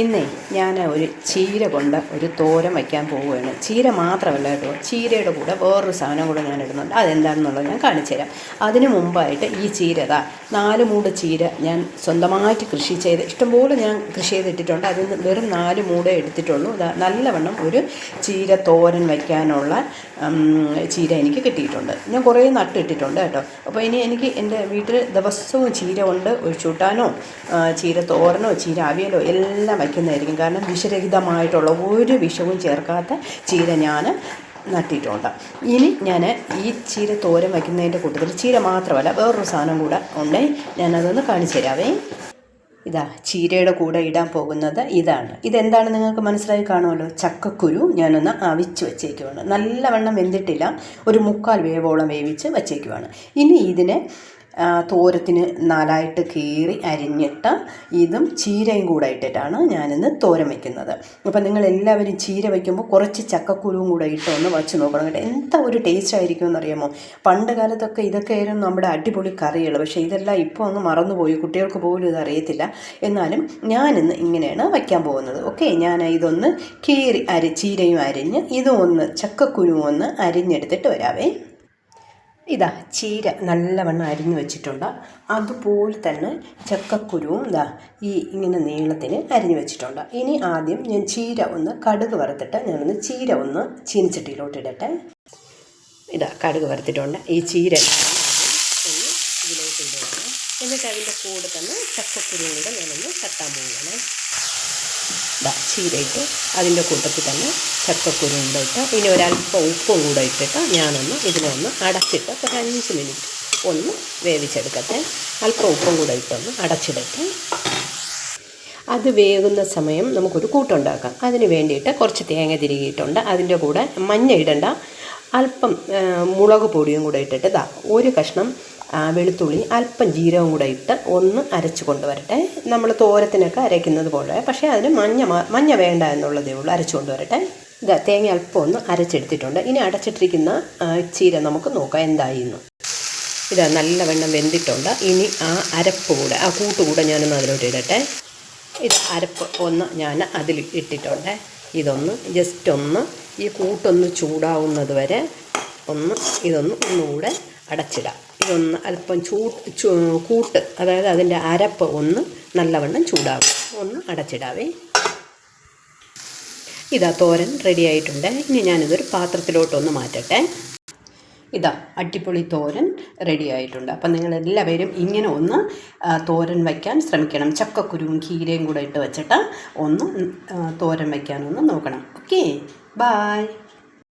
ഇന്നേ ഞാൻ ഒരു ചീര കൊണ്ട് ഒരു തോരൻ വയ്ക്കാൻ പോവുകയാണ്. ചീര മാത്രമല്ല കേട്ടോ, ചീരയുടെ കൂടെ വേറൊരു സാധനം കൂടെ ഞാൻ ഇടുന്നുണ്ട്. അതെന്താണെന്നുള്ളത് ഞാൻ കാണിച്ചു തരാം. അതിന് മുമ്പായിട്ട് ഈ ചീര 4 മൂട് ചീര ഞാൻ സ്വന്തമായിട്ട് കൃഷി ചെയ്ത് ഇഷ്ടംപോലെ ഞാൻ കൃഷി ചെയ്തിട്ടിട്ടുണ്ട്. അതിൽ നിന്ന് വെറും 4 മൂടേ എടുത്തിട്ടുള്ളൂ. നല്ലവണ്ണം ഒരു ചീര തോരൻ വയ്ക്കാനുള്ള ചീര എനിക്ക് കിട്ടിയിട്ടുണ്ട്. ഞാൻ കുറേ നട്ടിട്ടിട്ടുണ്ട് കേട്ടോ. അപ്പോൾ ഇനി എനിക്ക് എൻ്റെ വീട്ടിൽ ദിവസവും ചീര കൊണ്ട് ഒരു ചൂട്ടാനോ ചീര തോരനോ ചീര അവിയലോ എല്ലാം വയ്ക്കുന്നതായിരിക്കും. കാരണം വിഷരഹിതമായിട്ടുള്ള ഒരു വിഷവും ചേർക്കാത്ത ചീര ഞാൻ നട്ടിട്ടുണ്ട്. ഇനി ഞാൻ ഈ ചീര തോരൻ വയ്ക്കുന്നതിൻ്റെ കൂട്ടത്തിൽ ചീര മാത്രമല്ല വേറൊരു സാധനം കൂടെ ഉണ്ട്. ഞാനതൊന്ന് കാണിച്ചു തരാവേ. ചീരയുടെ കൂടെ ഇടാൻ പോകുന്നത് ഇതാണ്. ഇതെന്താണ് നിങ്ങൾക്ക് മനസ്സിലായി കാണുമല്ലോ. ചക്കക്കുരു ഞാനൊന്ന് അവിച്ച് വച്ചേക്കുവാണ്. നല്ലവണ്ണം വെന്തിട്ടില്ല, ഒരു 3/4 വേവോളം വേവിച്ച് വച്ചേക്കുവാണ്. ഇനി ഇതിനെ തോരത്തിന് 4ആയിട്ട് കീറി അരിഞ്ഞിട്ട് ഇതും ചീരയും കൂടെ ഇട്ടിട്ടാണ് ഞാനിന്ന് തോരൻ വയ്ക്കുന്നത്. അപ്പം നിങ്ങളെല്ലാവരും ചീര വയ്ക്കുമ്പോൾ കുറച്ച് ചക്കക്കുരുവും കൂടെ ഇട്ടൊന്ന് വച്ച് നോക്കണം കേട്ടോ. എന്താ ഒരു ടേസ്റ്റ് ആയിരിക്കും എന്നറിയാമോ. പണ്ട് കാലത്തൊക്കെ ഇതൊക്കെ ആയിരുന്നു നമ്മുടെ അടിപൊളി കറികൾ. പക്ഷേ ഇതെല്ലാം ഇപ്പോൾ അങ്ങ് മറന്നുപോയി, കുട്ടികൾക്ക് പോലും ഇത് അറിയത്തില്ല. എന്നാലും ഞാനിന്ന് ഇങ്ങനെയാണ് വയ്ക്കാൻ പോകുന്നത്. ഓക്കെ, ഞാൻ ഇതൊന്ന് കീറി ചീരയും അരിഞ്ഞ് ഇതും ഒന്ന് ചക്കക്കുരുവും ഒന്ന് അരിഞ്ഞെടുത്തിട്ട് വരാവേ. ചീര നല്ലവണ്ണം അരിഞ്ഞു വെച്ചിട്ടുണ്ട്. അതുപോലെ തന്നെ ചക്കക്കുരുവും ഇങ്ങനെ നീളത്തിന് അരിഞ്ഞു വെച്ചിട്ടുണ്ട്. ഇനി ആദ്യം ഞാൻ ചീര ഒന്ന് കടുക് വറുത്തിട്ട് ഞാനൊന്ന് ചീര ഒന്ന് ചീനിച്ചട്ടിയിലോട്ട് ഇടട്ടെ. കടുക് വറുത്തിട്ടുണ്ട്. ഈ ചീര ഒന്ന് ഇതിലോട്ട് ഇടുകയാണ്. എന്നിട്ട് അതിൻ്റെ കൂടെ തന്നെ ചക്കക്കുരുവും കൂടെ ഞാനൊന്ന് തട്ടാൻ പോവുകയാണ്. ചീരയിട്ട് അതിൻ്റെ കൂട്ടത്തിൽ തന്നെ ചക്കക്കുരുവും കൂടെ ഇട്ട് ഇനി ഒരല്പം ഉപ്പും കൂടെ ഇട്ടിട്ട് ഞാനൊന്ന് ഇതിനൊന്ന് അടച്ചിട്ട് ഒരു 5 മിനിറ്റ് ഒന്ന് വേവിച്ചെടുക്കട്ടെ. അല്പം ഉപ്പും കൂടെ ഇട്ടൊന്ന് അടച്ചിടട്ടെ. അത് വേകുന്ന സമയം നമുക്കൊരു കൂട്ടുണ്ടാക്കാം. അതിന് വേണ്ടിയിട്ട് കുറച്ച് തേങ്ങ തിരുകിയിട്ടുണ്ട്. അതിൻ്റെ കൂടെ മഞ്ഞ ഇടണ്ട, അല്പം മുളക് പൊടിയും കൂടെ ഇട്ടിട്ട് ഒരു കഷ്ണം വെളുത്തുള്ളി അല്പം ജീരകം കൂടെ ഇട്ട് ഒന്ന് അരച്ച് കൊണ്ടുവരട്ടെ. നമ്മൾ തോരത്തിനൊക്കെ അരയ്ക്കുന്നത് പോലെ, പക്ഷേ അതിന് മഞ്ഞ വേണ്ട എന്നുള്ളതേ ഉള്ളൂ. അരച്ചു കൊണ്ടുവരട്ടെ. തേങ്ങ അല്പം ഒന്ന് അരച്ചെടുത്തിട്ടുണ്ട്. ഇനി അടച്ചിട്ടിരിക്കുന്ന ചീര നമുക്ക് നോക്കാം എന്തായിരുന്നു. നല്ലവണ്ണം വെന്തിട്ടുണ്ട്. ഇനി ആ അരപ്പ് കൂടെ കൂട്ടുകൂടെ ഞാനൊന്ന് അതിലോട്ട് ഇടട്ടെ. അരപ്പ് ഒന്ന് ഞാൻ അതിൽ ഇട്ടിട്ടുണ്ട്. ഇതൊന്ന് ജസ്റ്റ് ഒന്ന് ഈ കൂട്ടൊന്ന് ചൂടാവുന്നത് വരെ ഒന്നുകൂടെ അടച്ചിടാം. ഇതൊന്ന് അല്പം കൂട്ട്, അതായത് അതിൻ്റെ അരപ്പ് ഒന്ന് നല്ലവണ്ണം ചൂടാവും. ഒന്ന് അടച്ചിടാവേ. തോരൻ റെഡി ആയിട്ടുണ്ട്. ഇനി ഞാനിതൊരു പാത്രത്തിലോട്ടൊന്ന് മാറ്റട്ടെ. അടിപൊളി തോരൻ റെഡി ആയിട്ടുണ്ട്. അപ്പം നിങ്ങളെല്ലാവരും ഇങ്ങനെ ഒന്ന് തോരൻ വയ്ക്കാൻ ശ്രമിക്കണം. ചക്കക്കുരുവും ചീരയും കൂടെ ഇട്ട് വെച്ചിട്ട് ഒന്ന് തോരൻ വയ്ക്കാനൊന്ന് നോക്കണം. Okay, bye.